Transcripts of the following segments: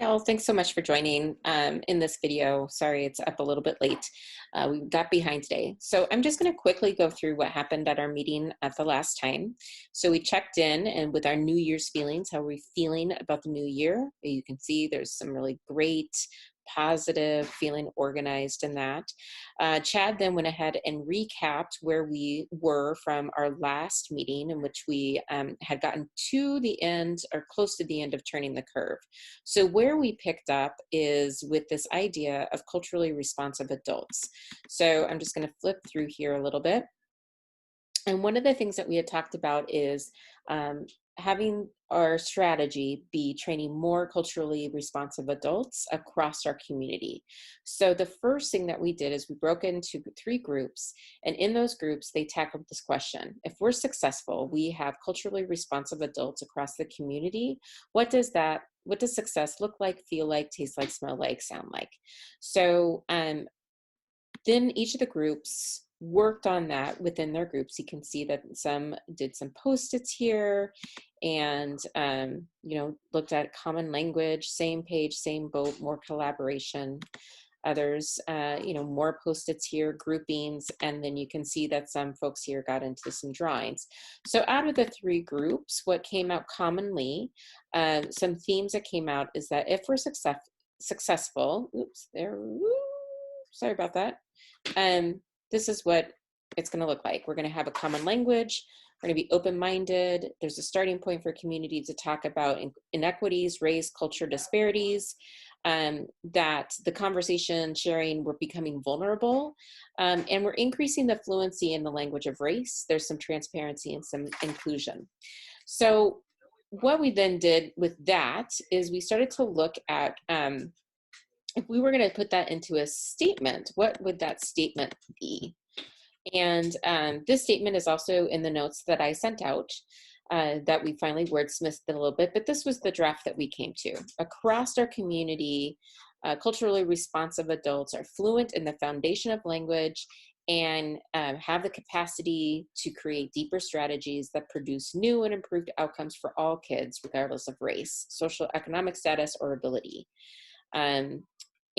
Al, thanks so much for joining in this video. Sorry, it's up a little bit late. We got behind today. So I'm just going to quickly go through what happened at our meeting at the last time. So we checked in and with our New Year's feelings, how are we feeling about the new year? You can see there's some really great, positive, feeling organized in that. Chad then went ahead and recapped where we were from our last meeting in which we had gotten to the end or close to the end of turning the curve. So where we picked up is with this idea of culturally responsive adults. So I'm just going to flip through here a little bit. And one of the things that we had talked about is having our strategy be training more culturally responsive adults across our community. So the first thing that we did is we broke into 3 groups, and in those groups, they tackled this question. If we're successful, we have culturally responsive adults across the community, what does success look like, feel like, taste like, smell like, sound like? So then each of the groups worked on that within their groups. You can see that some did some post-its here and, looked at common language, same page, same boat, more collaboration. Others, more post-its here, groupings, and then you can see that some folks here got into some drawings. So out of the 3 groups, what came out commonly, some themes that came out is that if we're successful, sorry about that. This is what it's going to look like. We're going to have a common language. We're going to be open-minded. There's a starting point for community to talk about inequities, race, culture, disparities, that the conversation sharing, we're becoming vulnerable, and we're increasing the fluency in the language of race. There's some transparency and some inclusion. So what we then did with that is we started to look at if we were going to put that into a statement, what would that statement be? And this statement is also in the notes that I sent out that we finally wordsmithed a little bit, but this was the draft that we came to. Across our community, culturally responsive adults are fluent in the foundation of language and have the capacity to create deeper strategies that produce new and improved outcomes for all kids, regardless of race, social, economic status, or ability.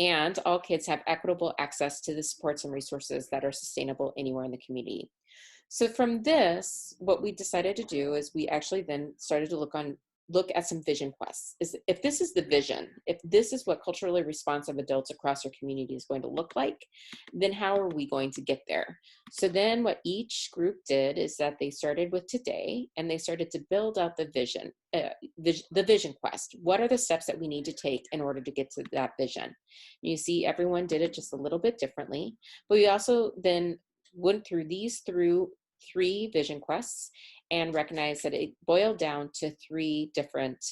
And all kids have equitable access to the supports and resources that are sustainable anywhere in the community. So from this, what we decided to do is we actually then started to look at some vision quests. If this is the vision, if this is what culturally responsive adults across our community is going to look like, then how are we going to get there? So then what each group did is that they started with today and they started to build out the vision, the vision quest. What are the steps that we need to take in order to get to that vision? You see everyone did it just a little bit differently, but we also then went through these 3 vision quests and recognized that it boiled down to 3 different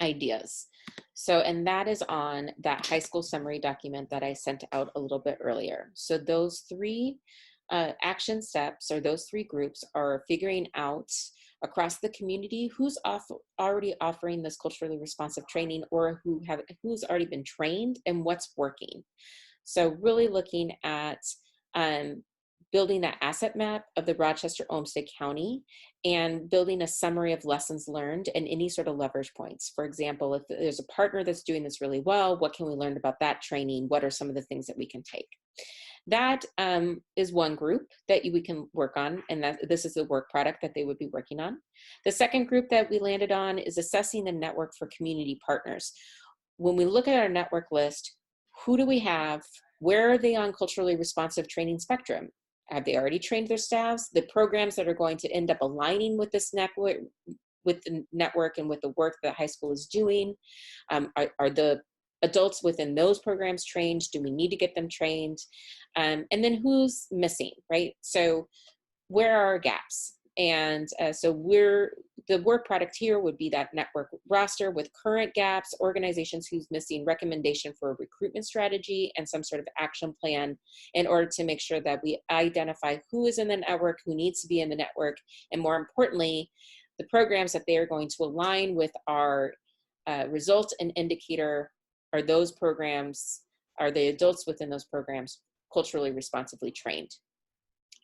ideas. So, and that is on that high school summary document that I sent out a little bit earlier. So those 3 action steps, or those 3 groups, are figuring out across the community who's already offering this culturally responsive training, or who's already been trained and what's working. So really looking at building that asset map of the Rochester-Olmsted County and building a summary of lessons learned and any sort of leverage points. For example, if there's a partner that's doing this really well, what can we learn about that training? What are some of the things that we can take? That is one group that we can work on, and this is the work product that they would be working on. The second group that we landed on is assessing the network for community partners. When we look at our network list, who do we have? Where are they on culturally responsive training spectrum? Have they already trained their staffs? The programs that are going to end up aligning with this network, with the network and with the work that high school is doing, are the adults within those programs trained? Do we need to get them trained? And then who's missing, right? So where are our gaps? And so the work product here would be that network roster with current gaps, organizations who's missing, recommendation for a recruitment strategy, and some sort of action plan in order to make sure that we identify who is in the network, who needs to be in the network, and more importantly, the programs that they are going to align with our result and indicator. Are those programs, are the adults within those programs culturally responsively trained?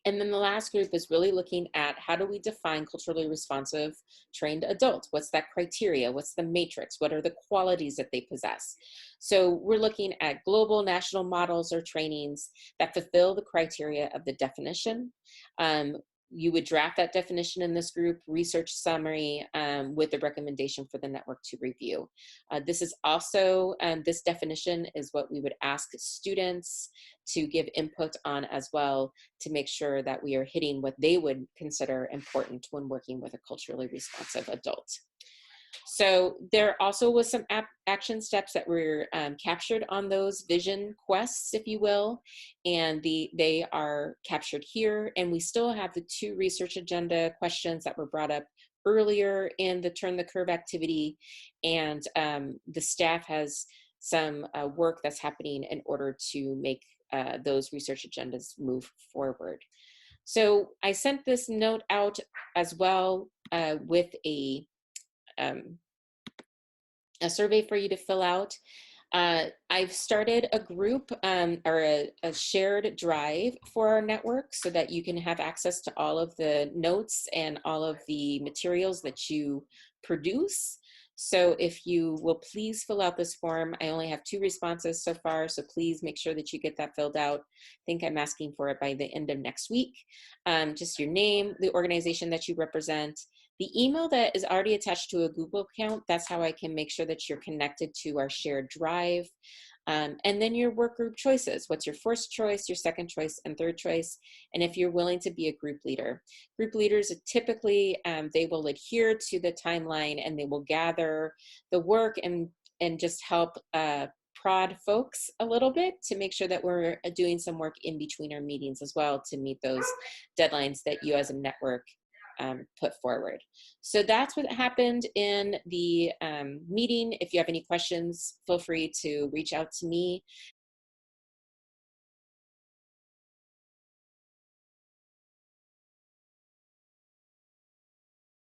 And then the last group is really looking at how do we define culturally responsive trained adult? What's that criteria? What's the matrix? What are the qualities that they possess? So we're looking at global national models or trainings that fulfill the criteria of the definition. You would draft that definition in this group, research summary with the recommendation for the network to review. This is also, this definition is what we would ask students to give input on as well, to make sure that we are hitting what they would consider important when working with a culturally responsive adult. So there also was some action steps that were captured on those vision quests, if you will, and they are captured here. And we still have the 2 research agenda questions that were brought up earlier in the Turn the Curve activity, and the staff has some work that's happening in order to make those research agendas move forward. So I sent this note out as well with a survey for you to fill out. I've started a group or a shared drive for our network so that you can have access to all of the notes and all of the materials that you produce. So if you will please fill out this form. I only have 2 responses so far, so please make sure that you get that filled out. I think I'm asking for it by the end of next week. Just your name, the organization that you represent, the email that is already attached to a Google account. That's how I can make sure that you're connected to our shared drive. And then your work group choices. What's your first choice, your second choice, and third choice? And if you're willing to be a group leader. Group leaders typically, they will adhere to the timeline and they will gather the work and just help prod folks a little bit to make sure that we're doing some work in between our meetings as well to meet those deadlines that you as a network put forward. So that's what happened in the meeting. If you have any questions, feel free to reach out to me.